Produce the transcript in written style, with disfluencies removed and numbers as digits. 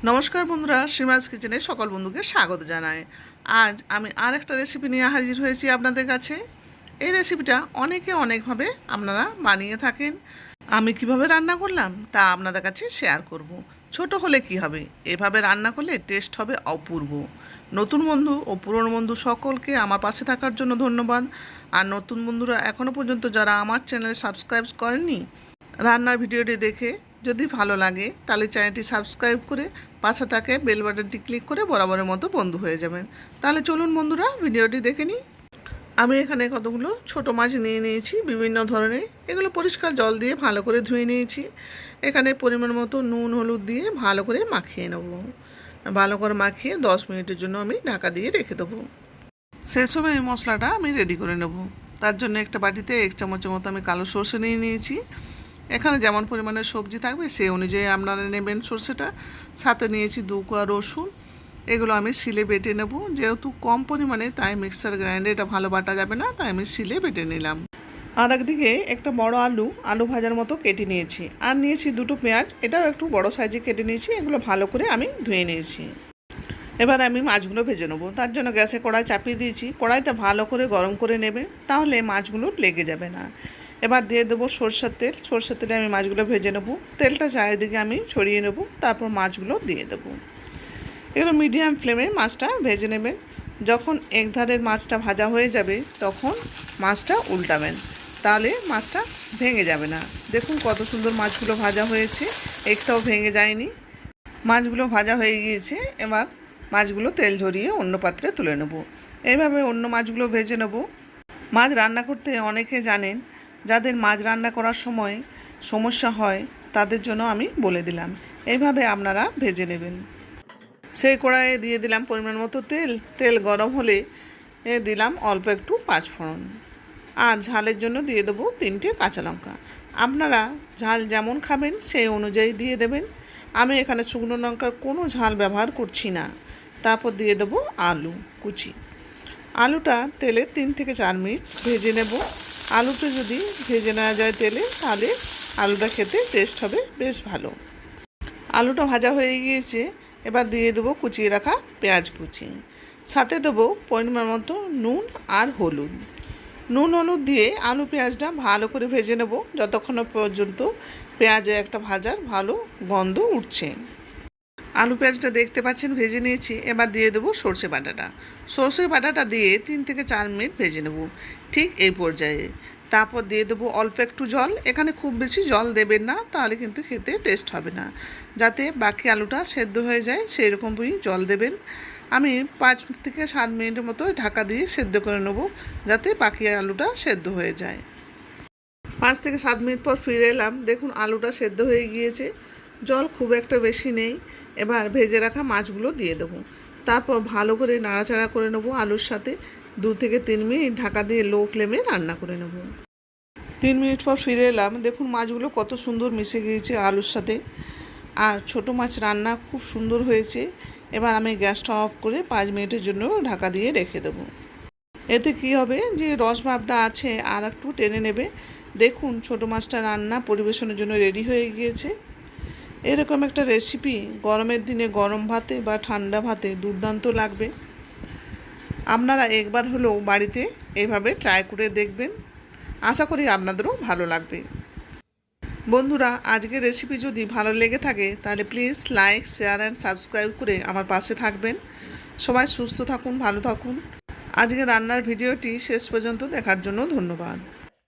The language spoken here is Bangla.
নমস্কার বন্ধুরা, শ্রীমাস কিচেনে সকল বন্ধুকে স্বাগত জানাই। আজ আমি আর একটা রেসিপি নিয়ে হাজির হয়েছি আপনাদের কাছে। এই রেসিপিটা অনেকভাবে আপনারা বানিয়ে থাকেন। আমি কিভাবে রান্না করলাম তা আপনাদের কাছে শেয়ার করব। ছোট হলে কি হবে, এভাবে রান্না করলে টেস্ট হবে অপূর্ব। নতুন বন্ধু ও পুরনো বন্ধু সকলকে আমার পাশে থাকার জন্য ধন্যবাদ। আর নতুন বন্ধুরা এখনও পর্যন্ত যারা আমার চ্যানেলে সাবস্ক্রাইব করেননি, রান্নার ভিডিওটি দেখে যদি ভালো লাগে তাহলে চ্যানেলটি সাবস্ক্রাইব করে পাশে থাকে বেল বাটনটি ক্লিক করে বরাবরের মতো বন্ধু হয়ে যাবেন। তাহলে চলুন বন্ধুরা ভিডিওটি দেখে নিই। আমি এখানে কতগুলো ছোট মাছ নিয়ে নিয়েছি বিভিন্ন ধরনের। এগুলো পরিষ্কার জল দিয়ে ভালো করে ধুয়ে নিয়েছি। এখানে পরিমাণ মতো নুন হলুদ দিয়ে ভালো করে মাখিয়ে নেব। ভালো করে মাখিয়ে 10 মিনিটের জন্য আমি ঢাকা দিয়ে রেখে দেবো। সেই সময় এই মশলাটা আমি রেডি করে নেব। তার জন্য একটা বাটিতে 1 চামচের মতো আমি কালো সর্ষে নিয়ে নিয়েছি। এখানে যেমন পরিমাণের সবজি থাকবে সেই অনুযায়ী আপনারা নেবেন সর্ষেটা। সাথে নিয়েছি 2 কোয়া রসুন। এগুলো আমি শিলে বেটে নেব। যেহেতু কম পরিমাণে তাই মিক্সার গ্রাইন্ডারে এটা ভালো বাটা যাবে না, তাই আমি শিলে বেটে নিলাম। আর একদিকে একটা বড় আলু ভাজার মতো কেটে নিয়েছি। আর নিয়েছি 2টো পেঁয়াজ, এটাও একটু বড় সাইজে কেটে নিয়েছি। এগুলো ভালো করে আমি ধুয়ে নিয়েছি। এবার আমি মাছগুলো ভেজে নেবো। তার জন্য গ্যাসে কড়াই চাপিয়ে দিয়েছি। কড়াইটা ভালো করে গরম করে নেবে, তাহলে মাছগুলো লেগে যাবে না। এবার দিয়ে দেবো সরষের তেল। সরষের তেলে আমি মাছগুলো ভেজে নেবো। তেলটা চারিদিকে আমি ছড়িয়ে নেব, তারপর মাছগুলো দিয়ে দেবো। এগুলো মিডিয়াম ফ্লেমে মাছটা ভেজে নেবেন। যখন এক ধারের মাছটা ভাজা হয়ে যাবে তখন মাছটা উল্টাবেন, তাহলে মাছটা ভেঙে যাবে না। দেখুন কত সুন্দর মাছগুলো ভাজা হয়েছে, একটাও ভেঙে যায়নি। মাছগুলো ভাজা হয়ে গিয়েছে। এবার মাছগুলো তেল ঝরিয়ে অন্য পাত্রে তুলে নেব। এইভাবে অন্য মাছগুলো ভেজে নেব। মাছ রান্না করতে অনেকে জানেন, যাদের মাছ রান্না করার সময় সমস্যা হয় তাদের জন্য আমি বলে দিলাম। এইভাবে আপনারা ভেজে নেবেন। সেই কড়াইয়ে দিয়ে দিলাম পরিমাণ মতো তেল। তেল গরম হলে দিলাম অল্প একটু 5 ফোড়ন। আর ঝালের জন্য দিয়ে দেবো 3টে কাঁচা লঙ্কা। আপনারা ঝাল যেমন খাবেন সেই অনুযায়ী দিয়ে দেবেন। আমি এখানে শুকনো লঙ্কার কোনো ঝাল ব্যবহার করছি না। তারপর দিয়ে দেবো আলু কুচি। আলুটা তেলে 3 থেকে 4 মিনিট ভেজে নেব। আলুটা যদি ভেজে নেওয়া যায় তেলে, তাহলে আলুটা খেতে টেস্ট হবে বেশ ভালো। আলুটা ভাজা হয়ে গিয়েছে। এবার দিয়ে দেবো কুচিয়ে রাখা পেঁয়াজ কুচি। সাথে দেবো পরিমাণ মতো নুন আর হলুদ। নুন হলুদ দিয়ে আলু পেঁয়াজটা ভালো করে ভেজে নেব, যতক্ষণ পর্যন্ত পেঁয়াজে একটা ভাজার ভালো গন্ধ উঠছে। আলু পেঁয়াজটা দেখতে পাচ্ছেন ভেজে নিয়েছি। এবার দিয়ে দেবো সর্ষে বাটাটা। সর্ষে বাটাটা দিয়ে 3 থেকে 4 মিনিট ভেজে নেব ঠিক এই পর্যায়ে। তারপর দিয়ে দেবো অল্প একটু জল। এখানে খুব বেশি জল দেবেন না, তাহলে কিন্তু খেতে টেস্ট হবে না। যাতে বাকি আলুটা সেদ্ধ হয়ে যায় সেই রকমই জল দেবেন। আমি 5 থেকে 7 মিনিটের মতো ঢাকা দিয়ে সেদ্ধ করে নেব, যাতে বাকি আলুটা সেদ্ধ হয়ে যায়। 5 থেকে 7 মিনিট পর ফিরে এলাম। দেখুন আলুটা সেদ্ধ হয়ে গিয়েছে, জল খুব একটা বেশি নেই। এবার ভেজে রাখা মাছগুলো দিয়ে দেবো। তারপর ভালো করে নাড়াচাড়া করে নেবো আলুর সাথে। 2 থেকে 3 মিনিট ঢাকা দিয়ে লো ফ্লেমে রান্না করে নেব। 3 মিনিট পর ফিরে এলাম। দেখুন মাছগুলো কত সুন্দর মিশে গিয়েছে আলুর সাথে। আর ছোটো মাছ রান্না খুব সুন্দর হয়েছে। এবার আমি গ্যাসটা অফ করে 5 মিনিটের জন্য ঢাকা দিয়ে রেখে দেবো। এতে কি হবে, যে রস ভাবটা আছে আর একটু টেনে নেবে। দেখুন ছোটো মাছটা রান্না পরিবেশনের জন্য রেডি হয়ে গিয়েছে। এরকম একটা রেসিপি গরমের দিনে গরম ভাতে বা ঠান্ডা ভাতে দুর্দান্ত লাগবে। আপনারা একবার হলেও বাড়িতে এইভাবে ট্রাই করে দেখবেন। আশা করি আপনাদেরও ভালো লাগবে। বন্ধুরা, আজকের রেসিপি যদি ভালো লেগে থাকে তাহলে please like, share and subscribe করে আমার পাশে থাকবেন। সবাই সুস্থ থাকুন, ভালো থাকুন। আজকে রান্নার ভিডিওটি শেষ পর্যন্ত দেখার জন্য ধন্যবাদ।